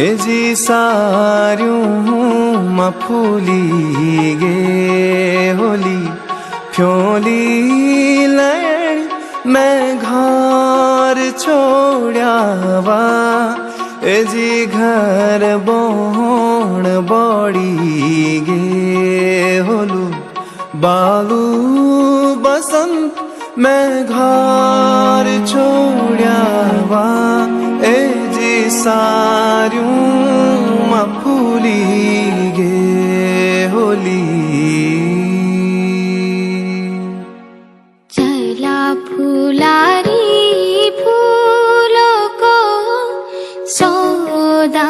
ए जी सारियों म फूली गे होली फ्योली लैनी मैं घर छोड़ावा। ए जी घर बोण बड़ी गे होलू बालू बसंत मैं घर छोड़ावा। ए जी सारियों म फूली गे होली। चला फुलारी फूलों को सौदा